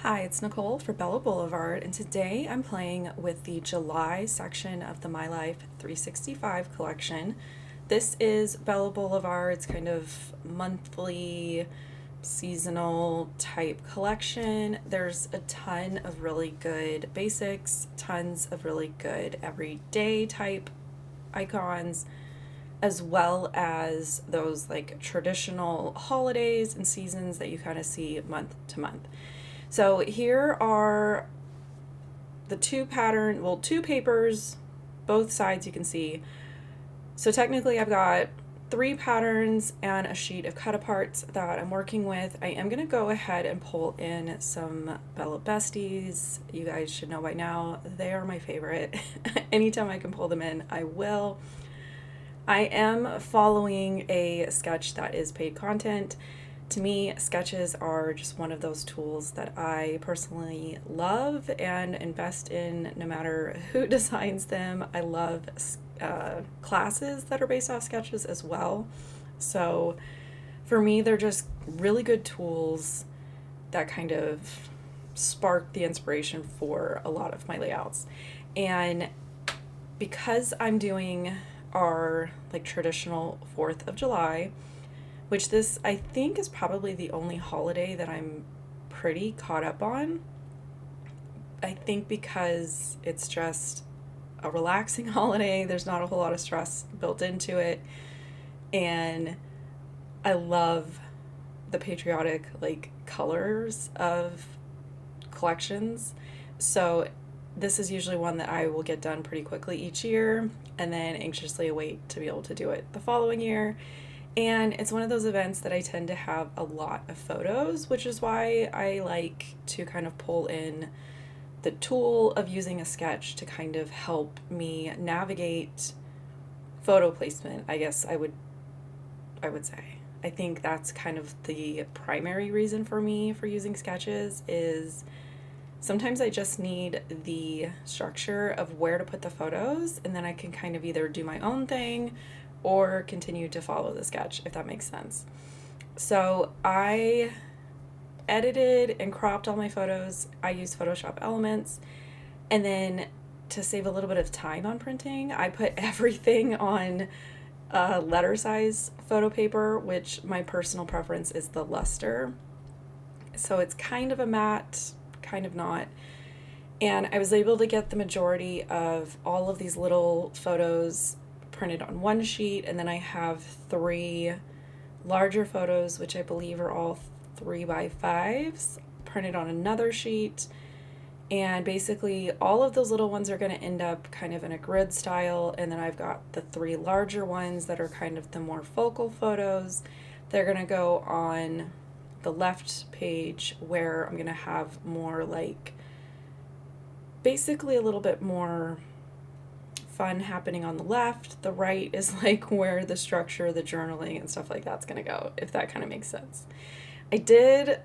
Hi, it's Nicole for Bella Blvd, and today I'm playing with the July section of the My Life 365 collection. This is Bella Blvd's kind of monthly, seasonal type collection. There's a ton of really good basics, tons of really good everyday type icons, as well as those like traditional holidays and seasons that you kind of see month to month. So here are the two papers, both sides you can see. So technically I've got 3 patterns and a sheet of cut aparts that I'm working with. I am going to go ahead and pull in some Bella Besties. You guys should know by now, they are my favorite. Anytime I can pull them in, I will. I am following a sketch that is paid content. To me, sketches are just one of those tools that I personally love and invest in no matter who designs them. I love classes that are based off sketches as well. So for me, they're just really good tools that kind of spark the inspiration for a lot of my layouts. And because I'm doing our like traditional 4th of July, which this I think is probably the only holiday that I'm pretty caught up on. I think because it's just a relaxing holiday, there's not a whole lot of stress built into it, and I love the patriotic like colors of collections. So this is usually one that I will get done pretty quickly each year and then anxiously await to be able to do it the following year. And it's one of those events that I tend to have a lot of photos, which is why I like to kind of pull in the tool of using a sketch to kind of help me navigate photo placement, I guess I would say. I think that's kind of the primary reason for me for using sketches is sometimes I just need the structure of where to put the photos, and then I can kind of either do my own thing or continue to follow the sketch, if that makes sense. So I edited and cropped all my photos. I used Photoshop Elements, and then to save a little bit of time on printing, I put everything on letter size photo paper, which my personal preference is the luster. So it's kind of a matte, kind of not. And I was able to get the majority of all of these little photos printed on one sheet, and then I have 3 larger photos, which I believe are all 3x5s, printed on another sheet. And basically all of those little ones are going to end up kind of in a grid style, and then I've got the 3 larger ones that are kind of the more focal photos. They're going to go on the left page, where I'm going to have more like basically a little bit more fun happening on the left. The right is like where the structure, the journaling and stuff like that's gonna go, if that kind of makes sense. I did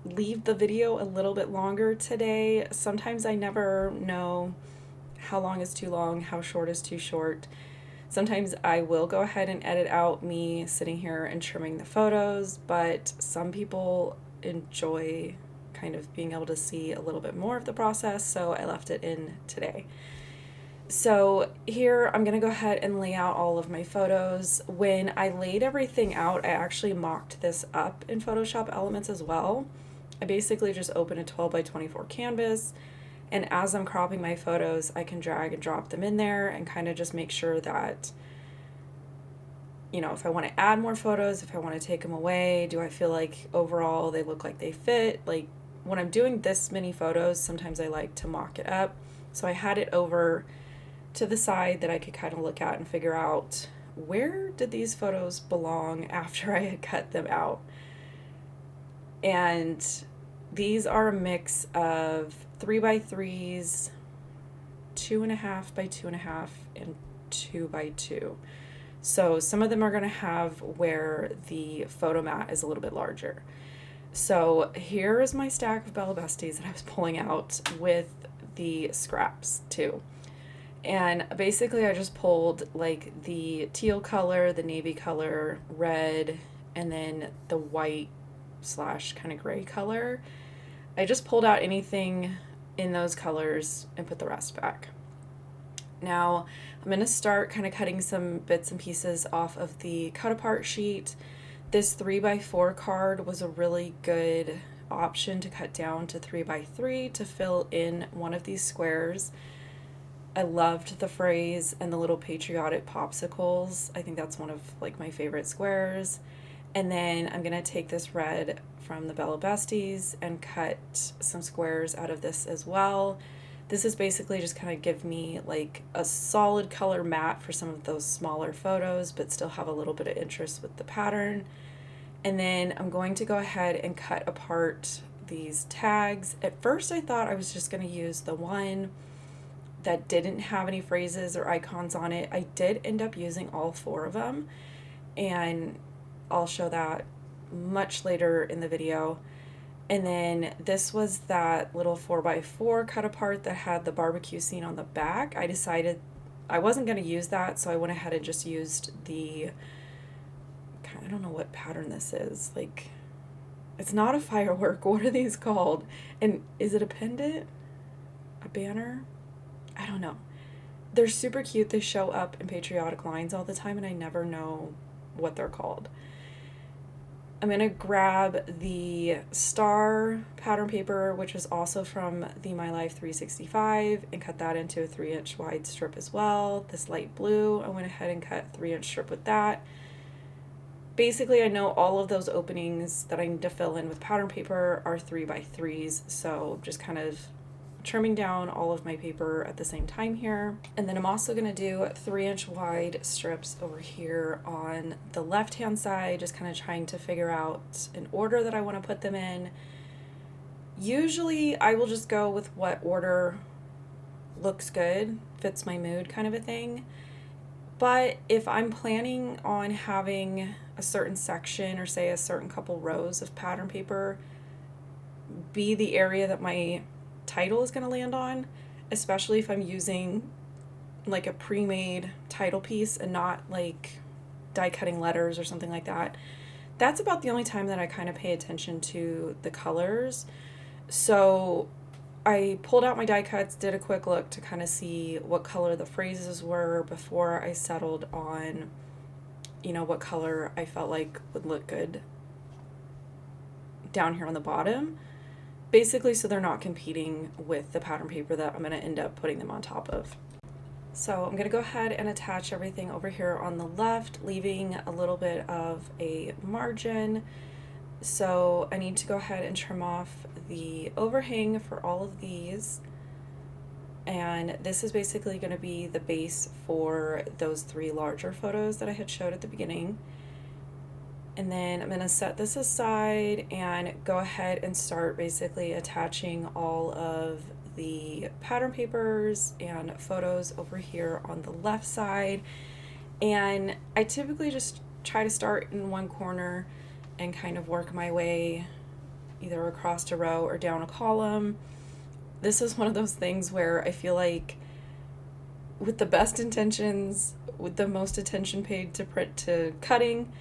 leave the video a little bit longer today. Sometimes I never know how long is too long, how short is too short. Sometimes I will go ahead and edit out me sitting here and trimming the photos, but some people enjoy kind of being able to see a little bit more of the process, so I left it in today. So here I'm going to go ahead and lay out all of my photos. When I laid everything out, I actually mocked this up in Photoshop Elements as well. I basically just open a 12x24 canvas, and as I'm cropping my photos, I can drag and drop them in there and kind of just make sure that, you know, if I want to add more photos, if I want to take them away, do I feel like overall they look like they fit? Like when I'm doing this many photos, sometimes I like to mock it up. So I had it over to the side that I could kind of look at and figure out where did these photos belong after I had cut them out. And these are a mix of 3x3s, 2.5x2.5, and 2x2. So some of them are going to have where the photo mat is a little bit larger. So here is my stack of Bella Besties that I was pulling out with the scraps too. And basically I just pulled like the teal color, the navy color, red, and then the white slash kind of gray color. I just pulled out anything in those colors and put the rest back. Now I'm going to start kind of cutting some bits and pieces off of the cut apart sheet. This 3x4 card was a really good option to cut down to 3x3 to fill in one of these squares. I loved the phrase and the little patriotic popsicles. I think that's one of like my favorite squares. And then I'm gonna take this red from the Bella Blvds and cut some squares out of this as well. This is basically just kind of give me like a solid color matte for some of those smaller photos, but still have a little bit of interest with the pattern. And then I'm going to go ahead and cut apart these tags. At first I thought I was just gonna use the one that didn't have any phrases or icons on it. I did end up using all 4 of them, and I'll show that much later in the video. And then this was that little 4x4 cut apart that had the barbecue scene on the back. I decided I wasn't going to use that, so I went ahead and just used the, I don't know what pattern this is. Like, it's not a firework. What are these called? And is it a pendant? A banner? I don't know. They're super cute. They show up in patriotic lines all the time, and I never know what they're called. I'm going to grab the star pattern paper, which is also from the My Life 365, and cut that into a 3-inch wide strip as well. This light blue, I went ahead and cut a 3-inch strip with that. Basically, I know all of those openings that I need to fill in with pattern paper are 3x3s, so just kind of trimming down all of my paper at the same time here. And then I'm also going to do 3-inch wide strips over here on the left hand side, just kind of trying to figure out an order that I want to put them in. Usually I will just go with what order looks good, fits my mood kind of a thing. But if I'm planning on having a certain section, or say a certain couple rows of pattern paper be the area that my title is going to land on, especially if I'm using like a pre-made title piece and not like die cutting letters or something like that, that's about the only time that I kind of pay attention to the colors. So I pulled out my die cuts, did a quick look to kind of see what color the phrases were before I settled on, you know, what color I felt like would look good down here on the bottom. Basically, so they're not competing with the pattern paper that I'm going to end up putting them on top of. So I'm going to go ahead and attach everything over here on the left, leaving a little bit of a margin. So I need to go ahead and trim off the overhang for all of these. And this is basically going to be the base for those 3 larger photos that I had showed at the beginning. And then I'm going to set this aside and go ahead and start basically attaching all of the pattern papers and photos over here on the left side. And I typically just try to start in one corner and kind of work my way either across a row or down a column. This is one of those things where I feel like with the best intentions, with the most attention paid to print to cutting,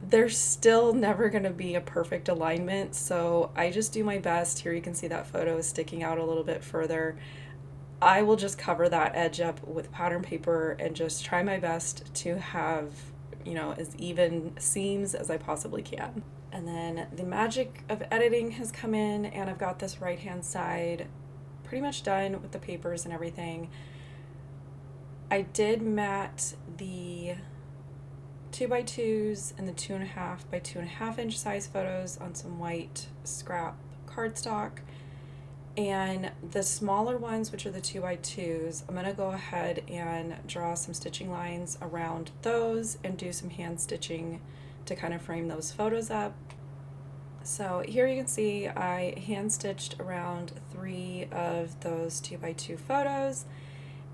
there's still never going to be a perfect alignment, so I just do my best. Here you can see that photo is sticking out a little bit further. I will just cover that edge up with pattern paper and just try my best to have, you know, as even seams as I possibly can. And then the magic of editing has come in, and I've got this right hand side pretty much done with the papers and everything. I did mat the 2x2s and the 2.5 by 2.5 inch size photos on some white scrap cardstock, and the smaller ones, which are the 2x2s, I'm going to go ahead and draw some stitching lines around those and do some hand stitching to kind of frame those photos up. So here you can see I hand stitched around 3 of those 2x2 photos,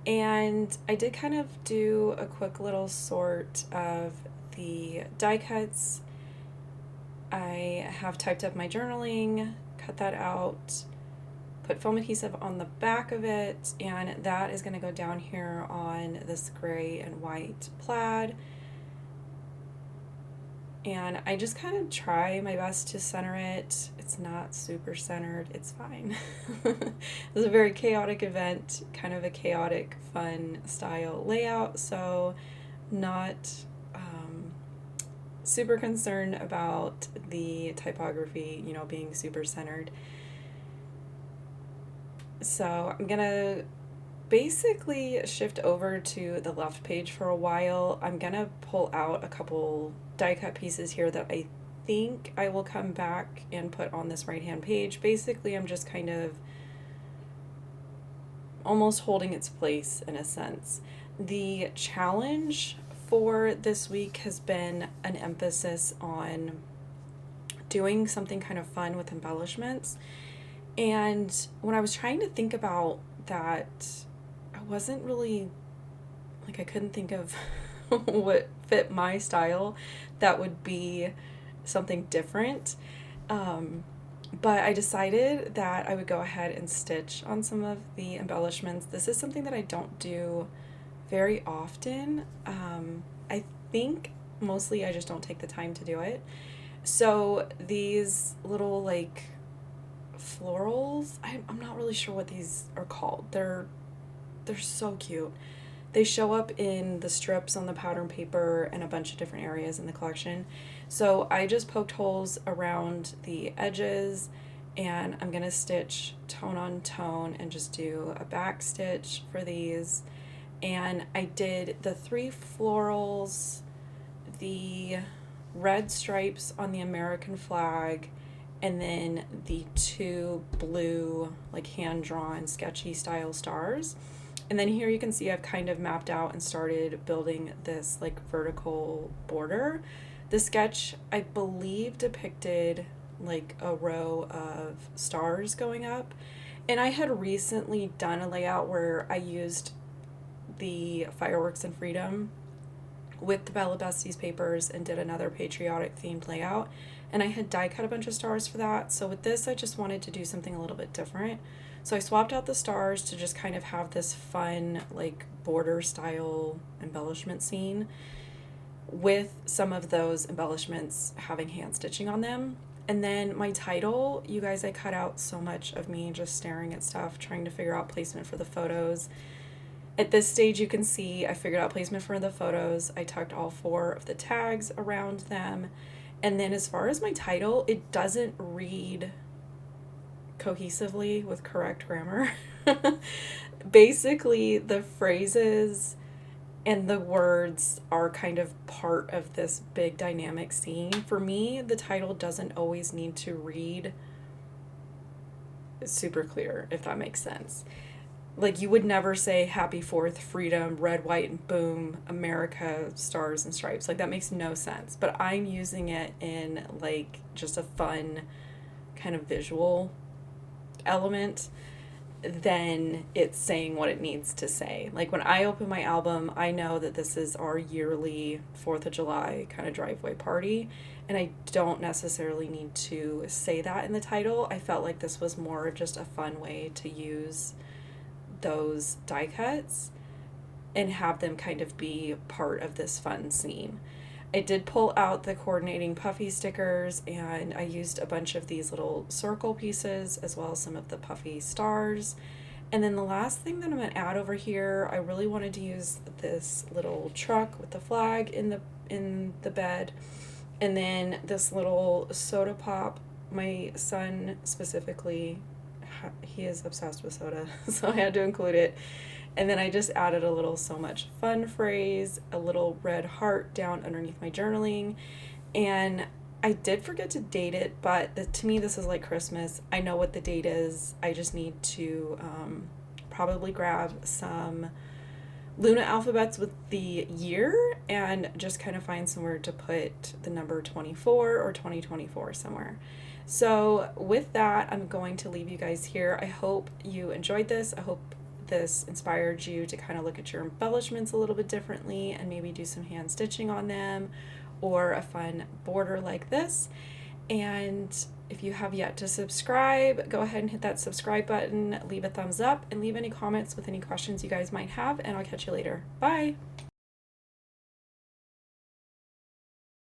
and I did kind of do a quick little sort of the die cuts. I have typed up my journaling, cut that out, put foam adhesive on the back of it, and that is going to go down here on this gray and white plaid. and I just kind of try my best to center it. It's not super centered, it's fine. It was a very chaotic event, kind of a chaotic, fun style layout, so not super concerned about the typography, being super centered. So I'm gonna basically shift over to the left page for a while. I'm gonna pull out a couple die cut pieces here that I think I will come back and put on this right hand page. Basically, I'm just kind of almost holding its place in a sense. The challenge for this week has been an emphasis on doing something kind of fun with embellishments. And when I was trying to think about that, I wasn't really, like, I couldn't think of what fit my style that would be something different. But I decided that I would go ahead and stitch on some of the embellishments. This is something that I don't do very often. I think mostly I just don't take the time to do it. So these little like florals, I'm not really sure what these are called. They're so cute. They show up in the strips on the pattern paper and a bunch of different areas in the collection. So I just poked holes around the edges, and I'm gonna stitch tone on tone and just do a back stitch for these. And I did the 3 florals, the red stripes on the American flag, and then the 2 blue, like hand-drawn, sketchy style stars. And then here you can see I've kind of mapped out and started building this like vertical border. The sketch, I believe, depicted like a row of stars going up. And I had recently done a layout where I used the Fireworks and Freedom with the Bella Blvd papers and did another patriotic themed layout. And I had die cut a bunch of stars for that. So with this, I just wanted to do something a little bit different. So I swapped out the stars to just kind of have this fun, like, border style embellishment scene with some of those embellishments having hand stitching on them. And then my title, you guys, I cut out so much of me just staring at stuff, trying to figure out placement for the photos. At this stage, you can see I figured out placement for the photos. I tucked all 4 of the tags around them. And then as far as my title, it doesn't read cohesively with correct grammar. Basically, the phrases and the words are kind of part of this big dynamic scene. For me, the title doesn't always need to read super clear, if that makes sense. Like, you would never say Happy 4th, Freedom, Red, White, and Boom, America, Stars and Stripes. Like, that makes no sense. But I'm using it in, like, just a fun kind of visual element, then it's saying what it needs to say. Like, when I open my album, I know that this is our yearly 4th of July kind of driveway party, and I don't necessarily need to say that in the title. I felt like this was more of just a fun way to use those die cuts and have them kind of be part of this fun scene. I did pull out the coordinating puffy stickers, and I used a bunch of these little circle pieces as well as some of the puffy stars. And then the last thing that I'm going to add over here, I really wanted to use this little truck with the flag in the bed, and then this little soda pop. My son specifically, he is obsessed with soda, so I had to include it. And then I just added a little "so much fun" phrase, a little red heart down underneath my journaling. And I did forget to date it, but to me this is like Christmas. I know what the date is. I just need to probably grab some Luna alphabets with the year and just kind of find somewhere to put the number 24 or 2024 somewhere. So with that, I'm going to leave you guys here. I hope you enjoyed this. I hope this inspired you to kind of look at your embellishments a little bit differently and maybe do some hand stitching on them or a fun border like this. And if you have yet to subscribe, go ahead and hit that subscribe button, leave a thumbs up, and leave any comments with any questions you guys might have, and I'll catch you later. Bye!